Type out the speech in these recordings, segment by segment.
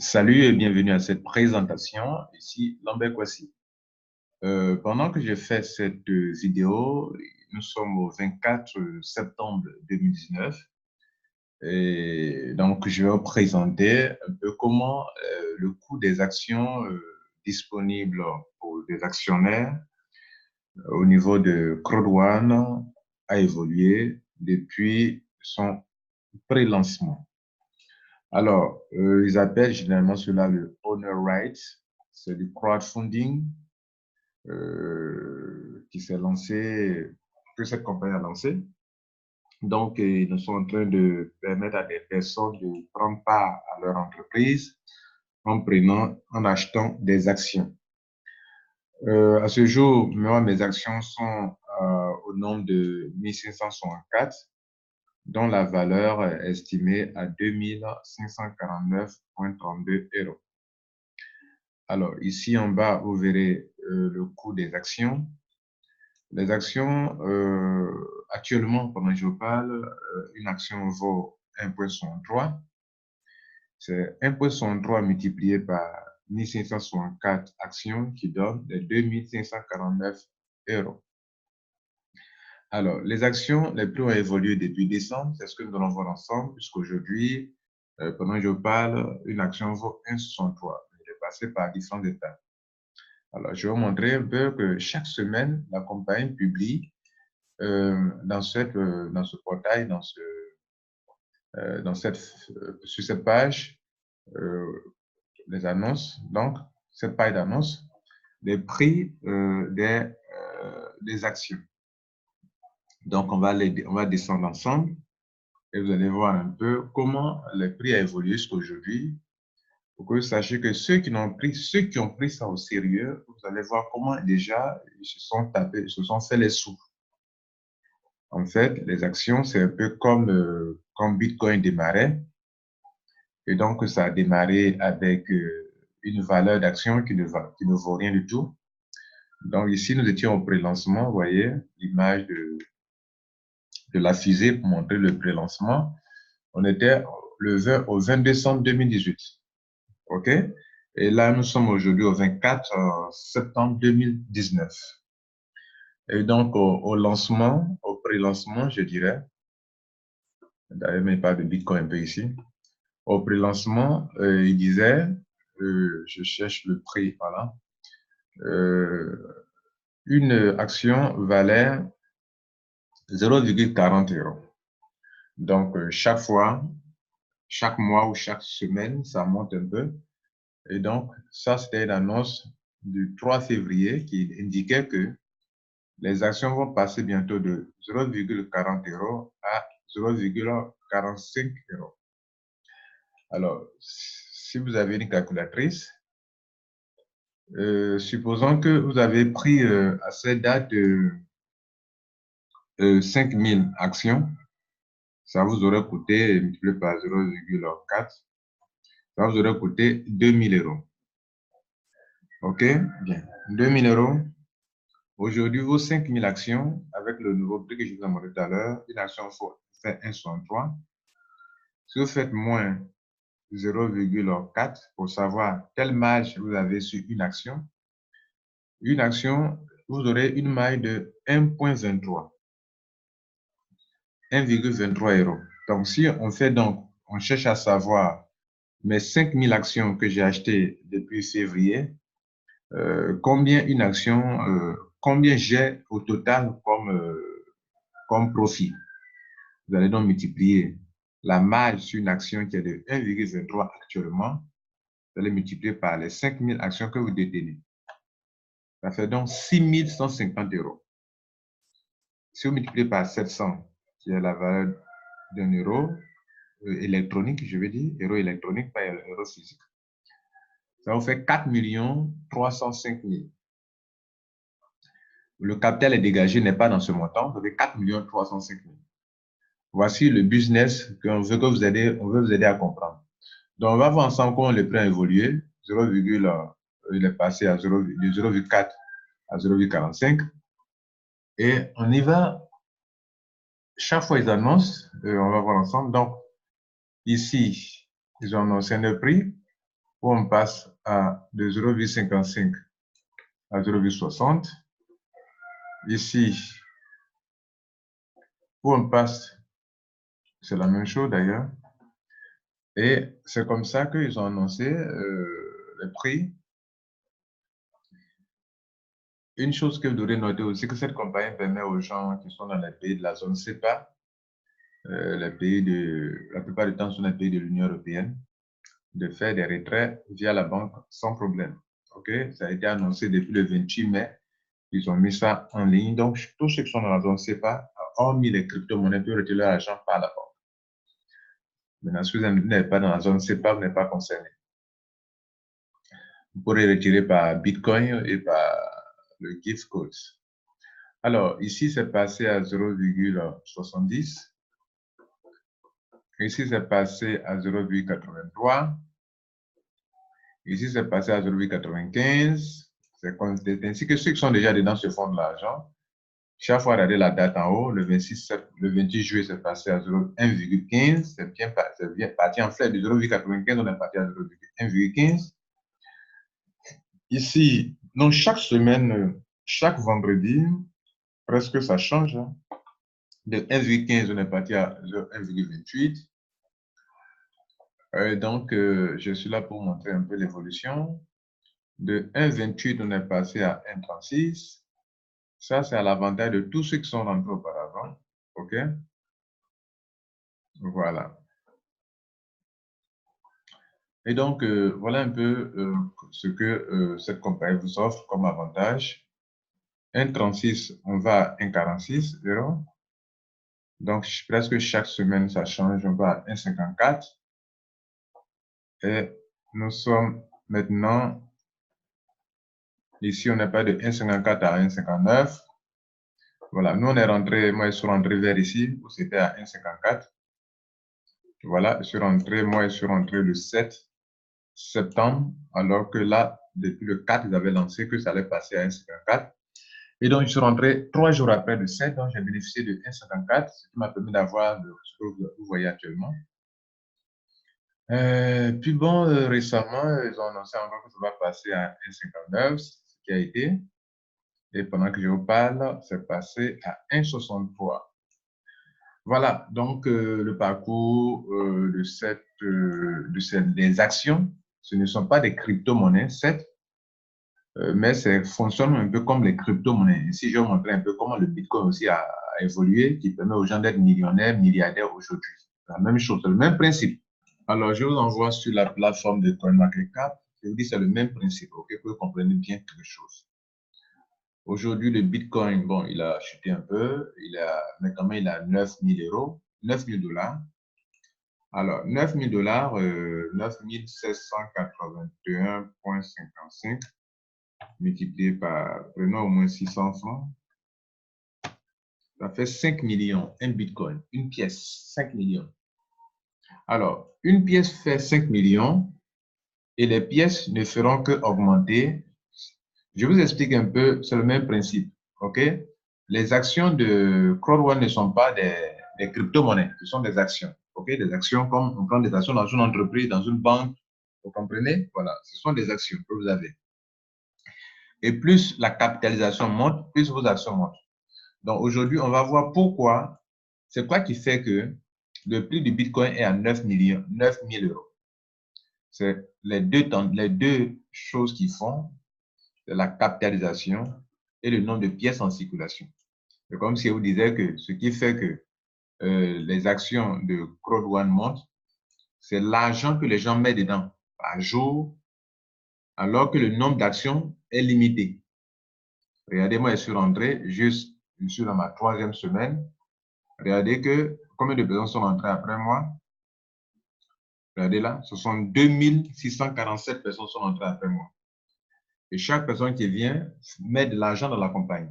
Salut et bienvenue à cette présentation. Ici Lambert Kwasi. Pendant que je fais cette vidéo, nous sommes au 24 septembre 2019 et donc je vais vous présenter un peu comment le coût des actions disponibles pour des actionnaires au niveau de Crowd1 a évolué depuis son pré-lancement. Alors, ils appellent généralement cela le owner rights. C'est du crowdfunding qui s'est lancé, que cette compagnie a lancé. Donc, ils sont en train de permettre à des personnes de prendre part à leur entreprise en achetant des actions. À ce jour, moi, mes actions sont au nombre de 1564, dont la valeur est estimée à 2549,32 euros. Alors, ici en bas, vous verrez le coût des actions. Les actions, actuellement, pendant que je parle, une action vaut 1,63. C'est 1,63 multiplié par 1564 actions qui donne les 2549 euros. Alors, les actions, les prix ont évolué depuis décembre. C'est ce que nous allons voir ensemble, puisqu'aujourd'hui, pendant que je parle, une action vaut 1,63. Elle est passée par différentes étapes. Alors, je vais vous montrer un peu que chaque semaine, la compagnie publie dans ce portail, sur cette page, les annonces, donc cette page d'annonces, les prix des actions. Donc, on va descendre ensemble et vous allez voir un peu comment les prix ont évolué jusqu'à aujourd'hui. Pour que vous sachiez que ceux qui ont pris ça au sérieux, vous allez voir comment déjà ils se sont fait les sous. En fait, les actions, c'est un peu comme quand Bitcoin démarrait. Et donc, ça a démarré avec une valeur d'action qui ne vaut rien du tout. Donc, ici, nous étions au pré-lancement. Vous voyez l'image de la fusée pour montrer le pré-lancement. On était au 20 décembre 2018. OK? Et là, nous sommes aujourd'hui au 24 septembre 2019. Et donc, au pré-lancement, je dirais, d'ailleurs, mais pas de Bitcoin un peu ici. Au pré-lancement, il disait, je cherche le prix, voilà, une action valait 0,40 euros. Donc, chaque mois ou chaque semaine, ça monte un peu. Et donc, ça, c'était une annonce du 3 février qui indiquait que les actions vont passer bientôt de 0,40 euros à 0,45 euros. Alors, si vous avez une calculatrice, supposons que vous avez pris à cette date 5000 actions, ça vous aurait coûté, multiplié par 0,4, ça vous aurait coûté 2000 euros. OK? Bien. 2000 euros. Aujourd'hui, vos 5000 actions, avec le nouveau prix que je vous ai montré tout à l'heure, une action fait 1,63. Si vous faites moins 0,4 pour savoir quelle marge vous avez sur une action, vous aurez une marge de 1,23. 1,23 euros. Donc, si on cherche à savoir mes 5000 actions que j'ai achetées depuis février, combien j'ai au total comme profit. Vous allez donc multiplier la marge sur une action qui est de 1,23 actuellement, vous allez multiplier par les 5000 actions que vous détenez. Ça fait donc 6150 euros. Si vous multipliez par 700, qui est la valeur d'un euro électronique, je veux dire, euro électronique, pas euro physique, ça vous fait 4 305 000. Le capital est dégagé n'est pas dans ce montant, vous avez 4 305 000. Voici le business qu'on veut vous aider à comprendre. Donc, on va voir ensemble comment le prix a évolué. Il est passé de 0,4 à 0,45. Et on y va. Chaque fois, ils annoncent, on va voir ensemble. Donc, ici, ils ont annoncé un prix. où on passe de 0,55 à 0,60. Ici, où on passe, c'est la même chose d'ailleurs. Et c'est comme ça qu'ils ont annoncé les prix. Une chose que vous devrez noter aussi, que cette compagnie permet aux gens qui sont dans les pays de la zone CEPA, la plupart du temps sont les pays de l'Union européenne, de faire des retraits via la banque sans problème. OK? Ça a été annoncé depuis le 28 mai. Ils ont mis ça en ligne. Donc, tous ceux qui sont dans la zone CEPA, hormis les crypto-monnaies, peuvent retirer leur argent par la banque. Maintenant, si vous n'êtes pas dans la zone CEPA, vous n'êtes pas concerné. Vous pourrez retirer par Bitcoin et par le gift code. Alors, ici, c'est passé à 0,70. Ici, c'est passé à 0,83. Ici, c'est passé à 0,95. C'est ainsi que ceux qui sont déjà dedans se font de l'argent. Chaque fois, regardez la date en haut. Le 28 juillet, c'est passé à 1,15. C'est bien parti en flèche de 0,95. On est parti à 0,1,15. Ici, donc chaque semaine, chaque vendredi, presque ça change. Hein. De 1,15, on est parti à 1,28. Donc, je suis là pour montrer un peu l'évolution. De 1,28, on est passé à 1,36. Ça, c'est à l'avantage de tous ceux qui sont rentrés auparavant. OK? Voilà. Et donc, voilà un peu ce que cette compagnie vous offre comme avantage. 1,36, on va à 1,46 €. Donc, presque chaque semaine, ça change. On va à 1,54. Et nous sommes maintenant, ici, on n'est pas de 1,54 à 1,59. Voilà, nous, on est rentré, moi, je suis rentré vers ici, où c'était à 1,54. Voilà, moi, je suis rentré le 7 septembre, alors que là, depuis le 4, ils avaient lancé que ça allait passer à 1,54. Et donc, je suis rentré 3 jours après le 7, donc j'ai bénéficié de 1,54, ce qui m'a permis d'avoir ce que vous voyez actuellement. Puis bon, récemment, ils ont annoncé encore que ça va passer à 1,59, ce qui a été. Et pendant que je vous parle, c'est passé à 1,63. Voilà, donc le parcours des actions, ce ne sont pas des crypto-monnaies, certes, mais ça fonctionne un peu comme les crypto-monnaies. Ici, je vais vous montrer un peu comment le Bitcoin aussi a évolué, qui permet aux gens d'être millionnaires, milliardaires aujourd'hui. La même chose, c'est le même principe. Alors, je vous envoie sur la plateforme de CoinMarketCap. Je vous dis, c'est le même principe, ok, pour que vous compreniez bien quelque chose. Aujourd'hui, le Bitcoin, bon, il a chuté un peu, mais quand même, il a 9 000 €, 9 000 $. Alors, 9 000 $, 9 781,55 multiplié par, prenons au moins 600 francs, ça fait 5 millions, un Bitcoin, une pièce, 5 millions. Alors, une pièce fait 5 millions et les pièces ne feront que augmenter. Je vous explique un peu, c'est le même principe, ok? Les actions de CrowdOne ne sont pas des crypto-monnaies, ce sont des actions, ok? Des actions comme on prend des actions dans une entreprise, dans une banque, vous comprenez? Voilà, ce sont des actions que vous avez. Et plus la capitalisation monte, plus vos actions montent. Donc aujourd'hui, on va voir pourquoi, c'est quoi qui fait que le prix du Bitcoin est à 9 000 €. C'est les deux choses qui font, c'est la capitalisation et le nombre de pièces en circulation. C'est comme si je vous disais que ce qui fait que les actions de CrowdOne montent, c'est l'argent que les gens mettent dedans par jour, alors que le nombre d'actions est limité. Regardez, moi, je suis rentré, je suis dans ma 3e semaine. Regardez que combien de personnes sont rentrées après moi. Regardez là, ce sont 2647 personnes qui sont rentrées après moi. Et chaque personne qui vient met de l'argent dans la compagnie.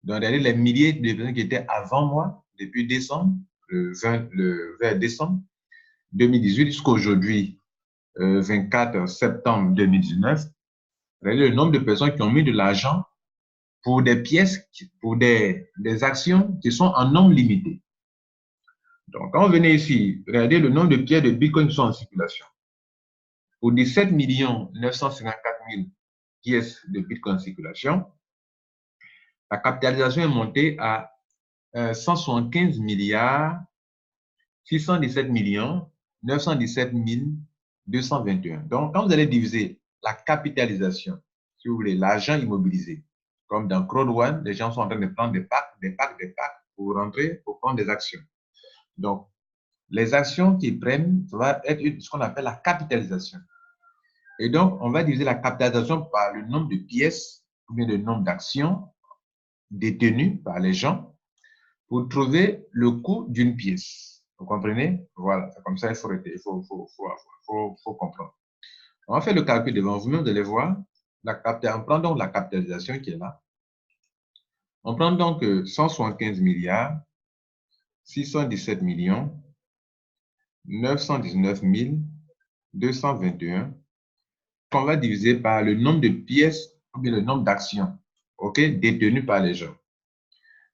Donc, regardez les milliers de personnes qui étaient avant moi, depuis décembre, vers décembre 2018 jusqu'à aujourd'hui, 24 septembre 2019. Regardez le nombre de personnes qui ont mis de l'argent pour des pièces, pour des actions qui sont en nombre limité. Donc, quand vous venez ici, regardez le nombre de pièces de Bitcoin qui sont en circulation. pour 17 954 000 pièces de Bitcoin en circulation, la capitalisation est montée à 175 milliards 617 millions 917 221. Donc, quand vous allez diviser la capitalisation, si vous voulez, l'argent immobilisé, comme dans Crowd One, les gens sont en train de prendre des packs pour rentrer, pour prendre des actions. Donc, les actions qu'ils prennent, ça va être ce qu'on appelle la capitalisation. Et donc, on va diviser la capitalisation par le nombre de pièces ou bien le nombre d'actions détenues par les gens pour trouver le coût d'une pièce. Vous comprenez? Voilà, c'est comme ça il faut comprendre. On va faire le calcul devant vous-même, vous allez voir. On prend donc la capitalisation qui est là. On prend donc 175 milliards 617 millions 919 221 qu'on va diviser par le nombre de pièces ou bien le nombre d'actions, ok, détenues par les gens.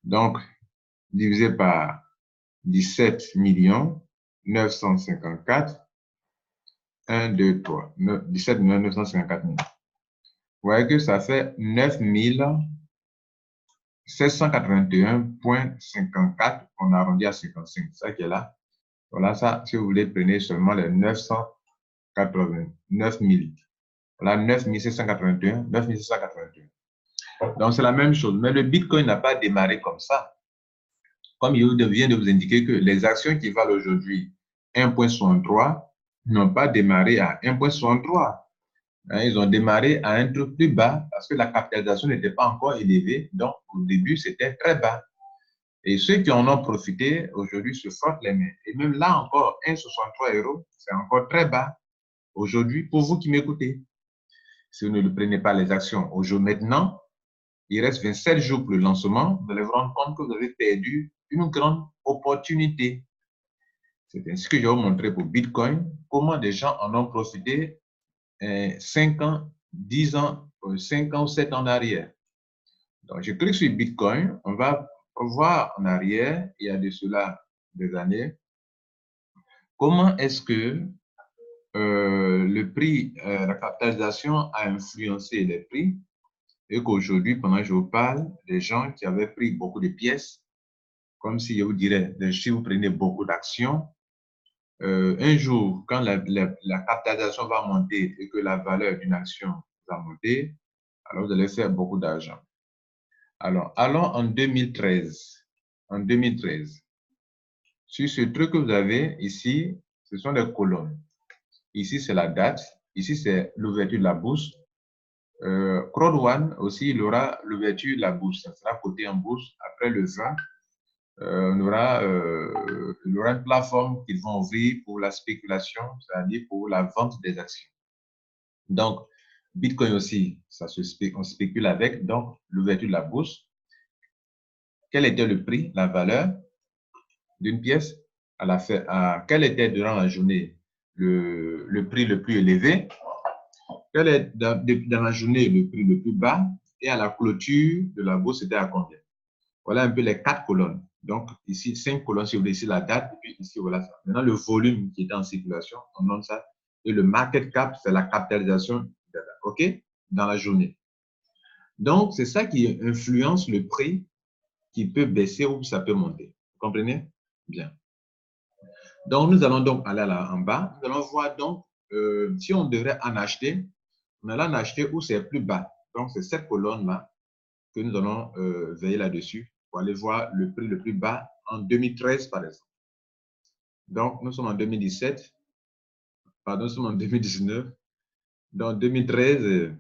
Donc, divisé par 17 954 1, 2, 3. 17 954 000. Vous voyez que ça fait 9 781,54. On arrondit à 55. C'est ça qui est là. Voilà ça. Si vous voulez, prenez seulement les 989 000. Voilà 9 781. 9 781. Donc, c'est la même chose. Mais le Bitcoin n'a pas démarré comme ça. Comme il vient de vous indiquer que les actions qui valent aujourd'hui 1,63 n'ont pas démarré à 1,63. Ils ont démarré à un truc plus bas parce que la capitalisation n'était pas encore élevée. Donc, au début, c'était très bas. Et ceux qui en ont profité aujourd'hui se frottent les mains. Et même là encore, 1,63 €, c'est encore très bas aujourd'hui pour vous qui m'écoutez. Si vous ne prenez pas les actions aujourd'hui, maintenant, il reste 27 jours pour le lancement. Vous allez vous rendre compte que vous avez perdu une grande opportunité. C'est ainsi que je vais vous montrer pour Bitcoin comment des gens en ont profité 5 ans, 10 ans, 5 ans ou 7 ans en arrière. Donc, je clique sur Bitcoin. On va voir en arrière, il y a de cela des années, comment est-ce que le prix, la capitalisation a influencé les prix et qu'aujourd'hui, pendant que je vous parle, des gens qui avaient pris beaucoup de pièces, comme si je vous dirais, si vous prenez beaucoup d'actions, un jour, quand la capitalisation va monter et que la valeur d'une action va monter, alors vous allez faire beaucoup d'argent. Alors, allons en 2013. En 2013, sur ce truc que vous avez ici, ce sont des colonnes. Ici, c'est la date. Ici, c'est l'ouverture de la bourse. Crowd One aussi, il aura l'ouverture de la bourse. Ça sera coté en bourse. Après le 20, il y aura une plateforme qu'ils vont ouvrir pour la spéculation, c'est-à-dire pour la vente des actions. Donc, Bitcoin aussi, on spécule avec. Donc, l'ouverture de la bourse. Quel était le prix, la valeur d'une pièce quel était durant la journée le prix le plus élevé, quel est dans la journée le prix le plus bas et à la clôture de la bourse, c'était à combien. Voilà un peu les 4 colonnes. Donc, ici, 5 colonnes, si vous voulez, ici la date, et puis ici, voilà ça. Maintenant, le volume qui était en circulation, on donne ça. Et le market cap, c'est la capitalisation, OK, dans la journée. Donc, c'est ça qui influence le prix qui peut baisser ou ça peut monter. Vous comprenez? Bien. Donc, nous allons donc aller là en bas. Nous allons voir donc si on devrait en acheter, on allait en acheter où c'est plus bas. Donc, c'est cette colonne-là que nous allons veiller là-dessus pour aller voir le prix le plus bas en 2013, par exemple. Donc, nous sommes en 2017. Pardon, nous sommes en 2019. Donc, 2013,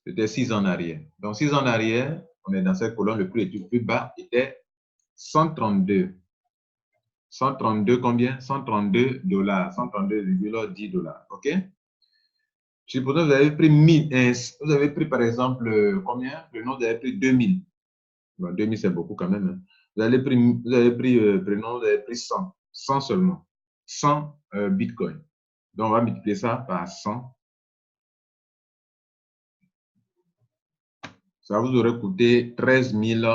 c'était 6 ans en arrière. Donc, 6 ans en arrière, on est dans cette colonne, le prix le plus bas était 132. 132 combien? 132 $, 132,10 $. OK? Supposons que vous avez pris 1000, vous avez pris par exemple combien? Le nom, vous avez pris 2000. Bon, 2000, c'est beaucoup quand même. Hein. Vous avez pris 100. 100 seulement. 100 Bitcoin. Donc, on va multiplier ça par 100. Ça vous aurait coûté 13 000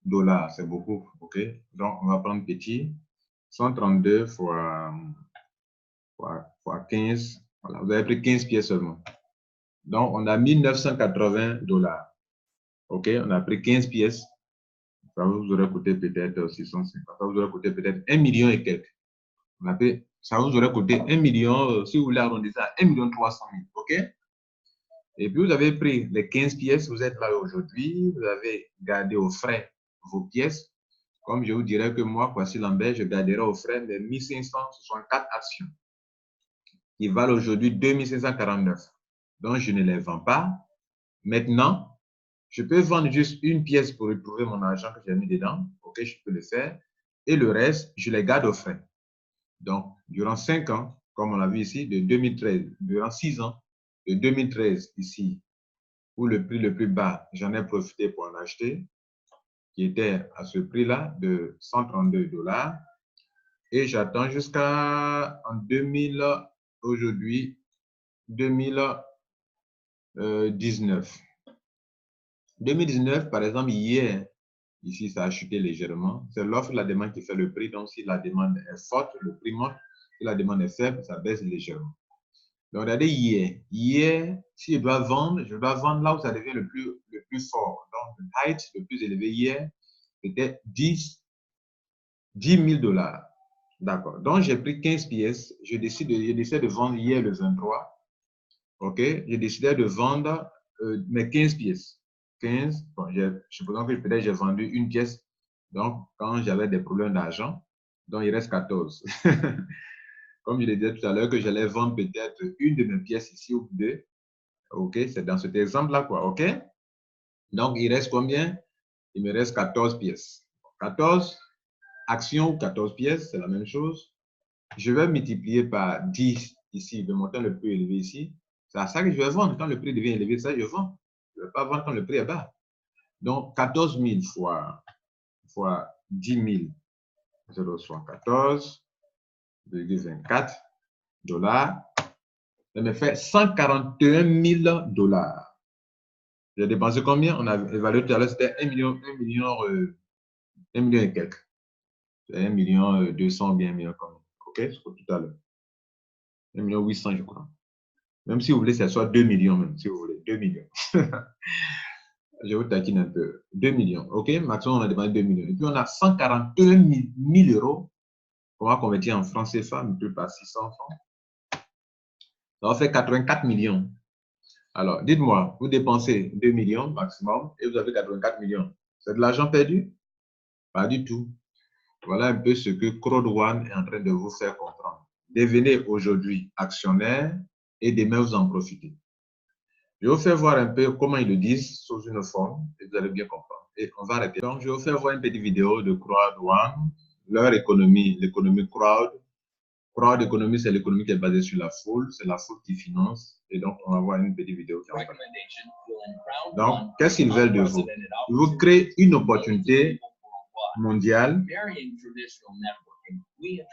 $. C'est beaucoup. OK? Donc, on va prendre petit. 132 fois 15, Voilà, vous avez pris 15 pièces seulement. Donc, on a 1980 $. OK, on a pris 15 pièces. Ça vous aurait coûté peut-être 650. Ça vous aurait coûté peut-être 1 million et quelques. On a pris, ça vous aurait coûté 1 million, si vous voulez arrondir ça, 1 million 300 000. OK? Et puis, vous avez pris les 15 pièces, vous êtes là aujourd'hui, vous avez gardé au frais vos pièces. Comme je vous dirais que moi, Kwasi Lambert, je garderai au frais les 1564 actions qui valent aujourd'hui 2549. Donc, je ne les vends pas. Maintenant, je peux vendre juste une pièce pour retrouver mon argent que j'ai mis dedans. OK, je peux le faire. Et le reste, je les garde au frais. Donc, durant 5 ans, comme on l'a vu ici, de 2013, durant 6 ans, de 2013 ici, où le prix le plus bas, j'en ai profité pour en acheter, qui était à ce prix-là de 132 $. Et j'attends jusqu'à en 2000, aujourd'hui, 2019. 2019, par exemple, hier, ici, ça a chuté légèrement. C'est l'offre et la demande qui fait le prix. Donc, si la demande est forte, le prix monte. Si la demande est faible, ça baisse légèrement. Donc, regardez hier. Hier, si je dois vendre là où ça devient le plus fort. Donc, le height le plus élevé hier, c'était 10 000 $. D'accord. Donc, j'ai pris 15 pièces. Je décide de vendre hier le 23. OK. J'ai décidé de vendre mes 15 pièces. 15. Bon, je suppose que peut-être j'ai vendu une pièce. Donc, quand j'avais des problèmes d'argent, donc il reste 14. Comme je l'ai dit tout à l'heure, que j'allais vendre peut-être une de mes pièces ici ou deux. OK. C'est dans cet exemple-là, quoi. OK. Donc, il reste combien? Il me reste 14 pièces. 14 actions ou 14 pièces, c'est la même chose. Je vais multiplier par 10 ici, le montant le plus élevé ici. C'est à ça que je vais vendre. Quand le prix devient élevé, ça, je vends. Je ne vais pas vendre quand le prix est bas. Donc, 14 000 fois 10 000, je reçois 14,24 $. Ça me fait 141 000 $. J'ai dépensé combien? On a évalué tout à l'heure, c'était 1 million et quelques. 1 million 200 bien, million comme. OK, c'est pour tout à l'heure. 1 million 800, je crois. Même si vous voulez, ça soit 2 millions, même, si vous voulez. 2 millions. Je vous taquine un peu. 2 millions. OK, maximum, on a demandé 2 millions. Et puis, on a 141 000 €. On va convertir en francs CFA, multiplié par 600 francs. Ça va faire 84 millions. Alors, dites-moi, vous dépensez 2 millions maximum et vous avez 84 millions. C'est de l'argent perdu? Pas du tout. Voilà un peu ce que Crowd One est en train de vous faire comprendre. Devenez aujourd'hui actionnaire et demain vous en profitez. Je vais vous faire voir un peu comment ils le disent sous une forme et vous allez bien comprendre. Et on va arrêter. Donc, je vais vous faire voir une petite vidéo de Crowd One, leur économie, l'économie Crowd. Crowd Economy, c'est l'économie qui est basée sur la foule, c'est la foule qui finance. Et donc, on va voir une petite vidéo qui en parle. Donc, qu'est-ce qu'ils veulent de vous? Ils vous créent une opportunité mondiale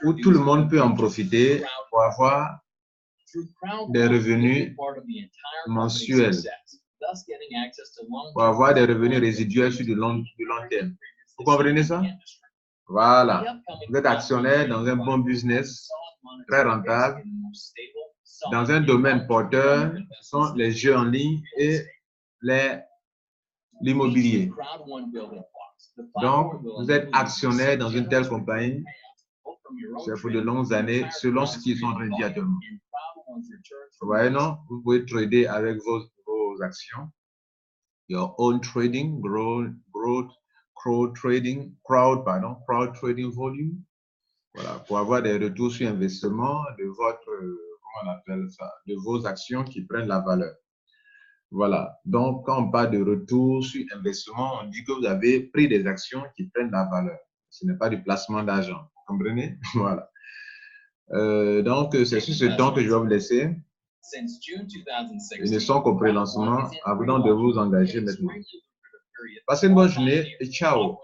où tout le monde peut en profiter pour avoir des revenus mensuels, pour avoir des revenus résiduels sur du long terme. Vous comprenez ça? Voilà. Vous êtes actionnaire dans un bon business, très rentable, dans un domaine porteur, ce sont les jeux en ligne et l'immobilier. Donc, vous êtes actionnaire dans une telle compagnie, c'est pour de longues années, selon ce qu'ils sont en train de dire actuellement. Vous voyez, non? Vous pouvez trader avec vos actions. Your own trading, crowd trading volume. Voilà, pour avoir des retours sur investissement de votre, comment on appelle ça, de vos actions qui prennent la valeur. Voilà, donc quand on parle de retour sur investissement, on dit que vous avez pris des actions qui prennent la valeur. Ce n'est pas du placement d'argent, vous comprenez? Voilà. Donc, c'est sur ce temps que je vais vous laisser. Ils ne sont qu'au pré-lancement. À vous de vous engager maintenant. Passez une bonne journée et ciao.